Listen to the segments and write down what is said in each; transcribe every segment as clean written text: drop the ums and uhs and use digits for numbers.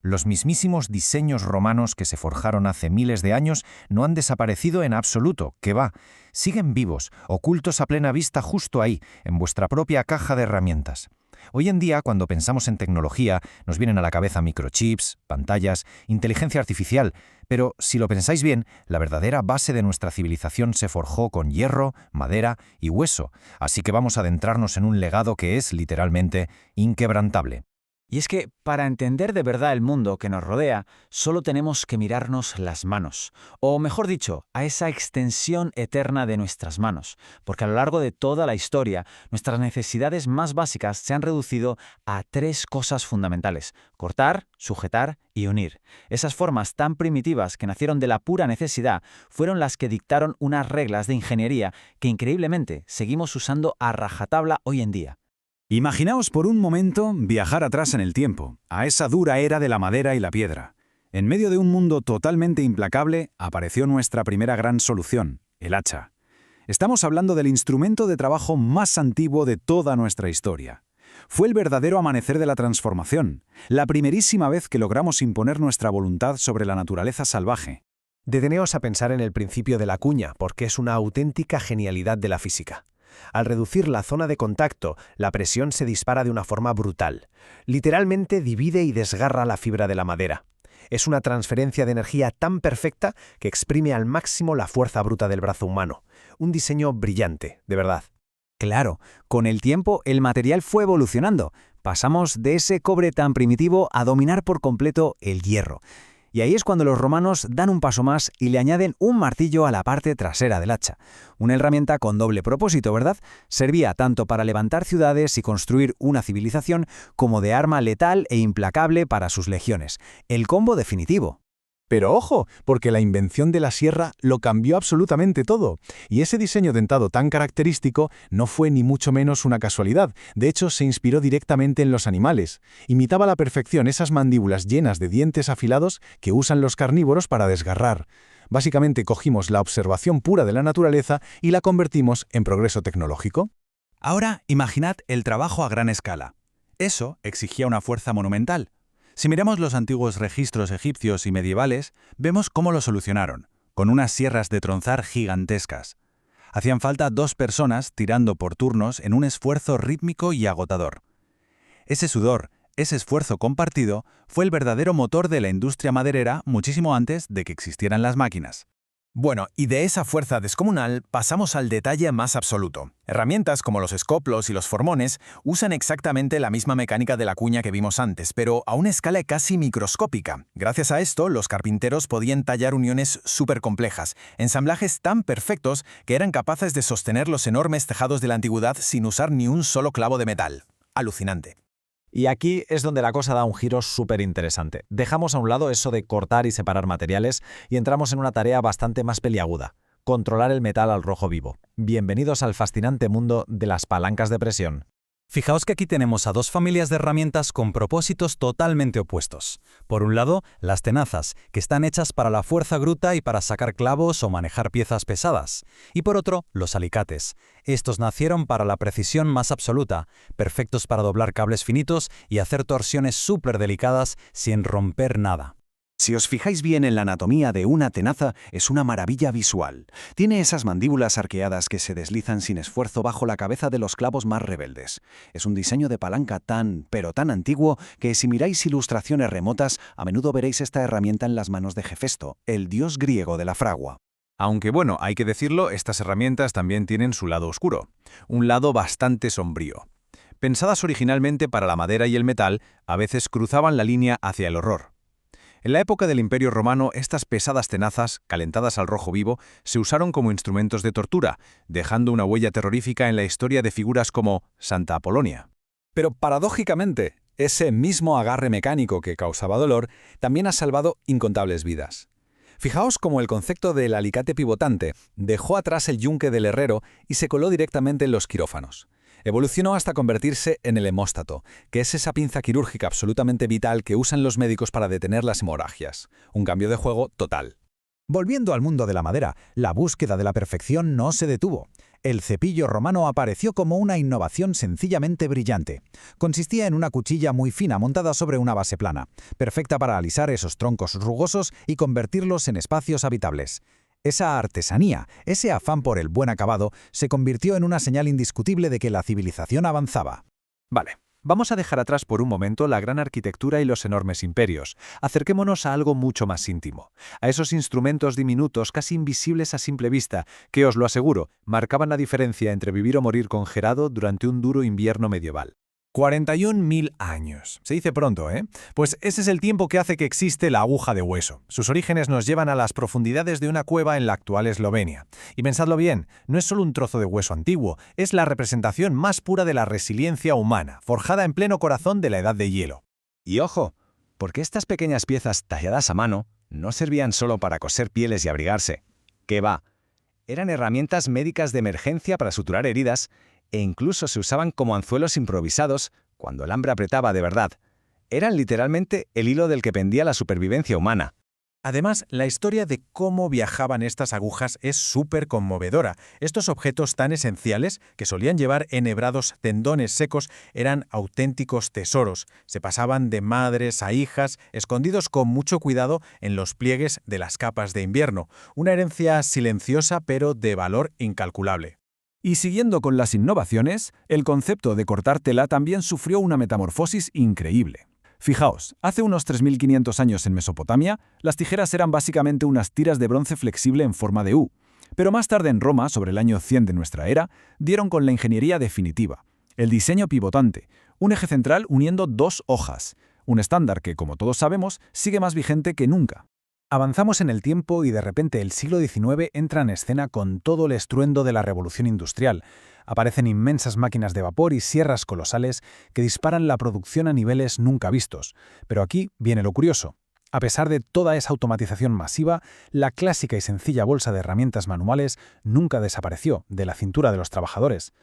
Los mismísimos diseños romanos que se forjaron hace miles de años no han desaparecido en absoluto, que va, siguen vivos, ocultos a plena vista justo ahí, en vuestra propia caja de herramientas. Hoy en día, cuando pensamos en tecnología, nos vienen a la cabeza microchips, pantallas, inteligencia artificial, pero si lo pensáis bien, la verdadera base de nuestra civilización se forjó con hierro, madera y hueso, así que vamos a adentrarnos en un legado que es, literalmente, inquebrantable. Y es que, para entender de verdad el mundo que nos rodea, solo tenemos que mirarnos las manos, o mejor dicho, a esa extensión eterna de nuestras manos, porque a lo largo de toda la historia, nuestras necesidades más básicas se han reducido a tres cosas fundamentales: cortar, sujetar y unir. Esas formas tan primitivas que nacieron de la pura necesidad fueron las que dictaron unas reglas de ingeniería que increíblemente seguimos usando a rajatabla hoy en día. Imaginaos por un momento viajar atrás en el tiempo, a esa dura era de la madera y la piedra. En medio de un mundo totalmente implacable, apareció nuestra primera gran solución, el hacha. Estamos hablando del instrumento de trabajo más antiguo de toda nuestra historia. Fue el verdadero amanecer de la transformación, la primerísima vez que logramos imponer nuestra voluntad sobre la naturaleza salvaje. Deteneos a pensar en el principio de la cuña, porque es una auténtica genialidad de la física. Al reducir la zona de contacto, la presión se dispara de una forma brutal. Literalmente divide y desgarra la fibra de la madera. Es una transferencia de energía tan perfecta que exprime al máximo la fuerza bruta del brazo humano. Un diseño brillante, de verdad. Claro, con el tiempo el material fue evolucionando. Pasamos de ese cobre tan primitivo a dominar por completo el hierro. Y ahí es cuando los romanos dan un paso más y le añaden un martillo a la parte trasera del hacha. Una herramienta con doble propósito, ¿verdad? Servía tanto para levantar ciudades y construir una civilización como de arma letal e implacable para sus legiones. El combo definitivo. Pero ojo, porque la invención de la sierra lo cambió absolutamente todo. Y ese diseño dentado tan característico no fue ni mucho menos una casualidad. De hecho, se inspiró directamente en los animales. Imitaba a la perfección esas mandíbulas llenas de dientes afilados que usan los carnívoros para desgarrar. Básicamente cogimos la observación pura de la naturaleza y la convertimos en progreso tecnológico. Ahora, imaginad el trabajo a gran escala. Eso exigía una fuerza monumental. Si miramos los antiguos registros egipcios y medievales, vemos cómo lo solucionaron, con unas sierras de tronzar gigantescas. Hacían falta 2 personas tirando por turnos en un esfuerzo rítmico y agotador. Ese sudor, ese esfuerzo compartido, fue el verdadero motor de la industria maderera muchísimo antes de que existieran las máquinas. Bueno, y de esa fuerza descomunal pasamos al detalle más absoluto. Herramientas como los escoplos y los formones usan exactamente la misma mecánica de la cuña que vimos antes, pero a una escala casi microscópica. Gracias a esto, los carpinteros podían tallar uniones súper complejas, ensamblajes tan perfectos que eran capaces de sostener los enormes tejados de la antigüedad sin usar ni un solo clavo de metal. Alucinante. Y aquí es donde la cosa da un giro súper interesante. Dejamos a un lado eso de cortar y separar materiales y entramos en una tarea bastante más peliaguda: controlar el metal al rojo vivo. Bienvenidos al fascinante mundo de las palancas de presión. Fijaos que aquí tenemos a 2 familias de herramientas con propósitos totalmente opuestos. Por un lado, las tenazas, que están hechas para la fuerza bruta y para sacar clavos o manejar piezas pesadas. Y por otro, los alicates. Estos nacieron para la precisión más absoluta, perfectos para doblar cables finitos y hacer torsiones súper delicadas sin romper nada. Si os fijáis bien en la anatomía de una tenaza, es una maravilla visual. Tiene esas mandíbulas arqueadas que se deslizan sin esfuerzo bajo la cabeza de los clavos más rebeldes. Es un diseño de palanca pero tan antiguo, que si miráis ilustraciones remotas, a menudo veréis esta herramienta en las manos de Hefesto, el dios griego de la fragua. Aunque bueno, hay que decirlo, estas herramientas también tienen su lado oscuro. Un lado bastante sombrío. Pensadas originalmente para la madera y el metal, a veces cruzaban la línea hacia el horror. En la época del Imperio Romano, estas pesadas tenazas, calentadas al rojo vivo, se usaron como instrumentos de tortura, dejando una huella terrorífica en la historia de figuras como Santa Apolonia. Pero paradójicamente, ese mismo agarre mecánico que causaba dolor también ha salvado incontables vidas. Fijaos cómo el concepto del alicate pivotante dejó atrás el yunque del herrero y se coló directamente en los quirófanos. Evolucionó hasta convertirse en el hemóstato, que es esa pinza quirúrgica absolutamente vital que usan los médicos para detener las hemorragias. Un cambio de juego total. Volviendo al mundo de la madera, la búsqueda de la perfección no se detuvo. El cepillo romano apareció como una innovación sencillamente brillante. Consistía en una cuchilla muy fina montada sobre una base plana, perfecta para alisar esos troncos rugosos y convertirlos en espacios habitables. Esa artesanía, ese afán por el buen acabado, se convirtió en una señal indiscutible de que la civilización avanzaba. Vale, vamos a dejar atrás por un momento la gran arquitectura y los enormes imperios. Acerquémonos a algo mucho más íntimo, a esos instrumentos diminutos casi invisibles a simple vista, que os lo aseguro, marcaban la diferencia entre vivir o morir congelado durante un duro invierno medieval. 41.000 años. Se dice pronto, ¿eh? Pues ese es el tiempo que hace que existe la aguja de hueso. Sus orígenes nos llevan a las profundidades de una cueva en la actual Eslovenia. Y pensadlo bien, no es solo un trozo de hueso antiguo, es la representación más pura de la resiliencia humana, forjada en pleno corazón de la Edad de Hielo. Y ojo, porque estas pequeñas piezas talladas a mano no servían solo para coser pieles y abrigarse. ¿Qué va? Eran herramientas médicas de emergencia para suturar heridas e incluso se usaban como anzuelos improvisados cuando el hambre apretaba de verdad. Eran literalmente el hilo del que pendía la supervivencia humana. Además, la historia de cómo viajaban estas agujas es súper conmovedora. Estos objetos tan esenciales, que solían llevar enhebrados tendones secos, eran auténticos tesoros. Se pasaban de madres a hijas, escondidos con mucho cuidado en los pliegues de las capas de invierno. Una herencia silenciosa pero de valor incalculable. Y siguiendo con las innovaciones, el concepto de cortar tela también sufrió una metamorfosis increíble. Fijaos, hace unos 3.500 años en Mesopotamia, las tijeras eran básicamente unas tiras de bronce flexible en forma de U. Pero más tarde en Roma, sobre el año 100 de nuestra era, dieron con la ingeniería definitiva, el diseño pivotante, un eje central uniendo dos hojas, un estándar que, como todos sabemos, sigue más vigente que nunca. Avanzamos en el tiempo y de repente el siglo XIX entra en escena con todo el estruendo de la revolución industrial. Aparecen inmensas máquinas de vapor y sierras colosales que disparan la producción a niveles nunca vistos. Pero aquí viene lo curioso. A pesar de toda esa automatización masiva, la clásica y sencilla bolsa de herramientas manuales nunca desapareció de la cintura de los trabajadores.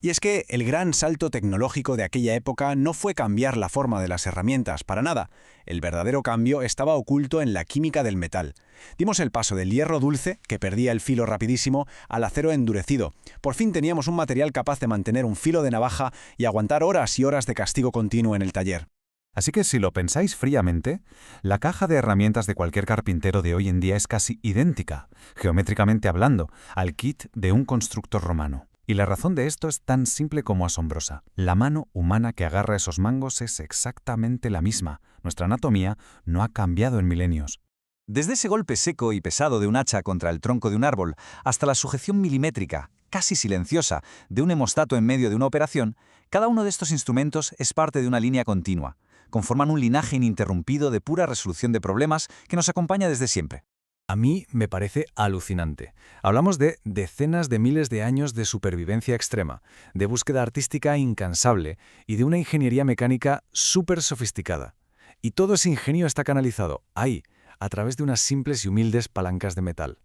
Y es que el gran salto tecnológico de aquella época no fue cambiar la forma de las herramientas, para nada. El verdadero cambio estaba oculto en la química del metal. Dimos el paso del hierro dulce, que perdía el filo rapidísimo, al acero endurecido. Por fin teníamos un material capaz de mantener un filo de navaja y aguantar horas y horas de castigo continuo en el taller. Así que si lo pensáis fríamente, la caja de herramientas de cualquier carpintero de hoy en día es casi idéntica, geométricamente hablando, al kit de un constructor romano. Y la razón de esto es tan simple como asombrosa. La mano humana que agarra esos mangos es exactamente la misma. Nuestra anatomía no ha cambiado en milenios. Desde ese golpe seco y pesado de un hacha contra el tronco de un árbol, hasta la sujeción milimétrica, casi silenciosa, de un hemostato en medio de una operación, cada uno de estos instrumentos es parte de una línea continua. Conforman un linaje ininterrumpido de pura resolución de problemas que nos acompaña desde siempre. A mí me parece alucinante. Hablamos de decenas de miles de años de supervivencia extrema, de búsqueda artística incansable y de una ingeniería mecánica súper sofisticada. Y todo ese ingenio está canalizado ahí, a través de unas simples y humildes palancas de metal.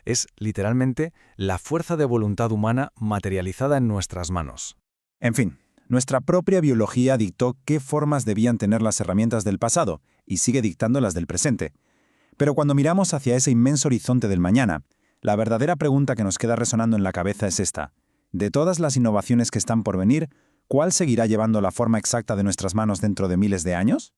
Es literalmente la fuerza de voluntad humana materializada en nuestras manos. En fin, nuestra propia biología dictó qué formas debían tener las herramientas del pasado y sigue dictando las del presente. Pero cuando miramos hacia ese inmenso horizonte del mañana, la verdadera pregunta que nos queda resonando en la cabeza es esta. De todas las innovaciones que están por venir, ¿cuál seguirá llevando la forma exacta de nuestras manos dentro de miles de años?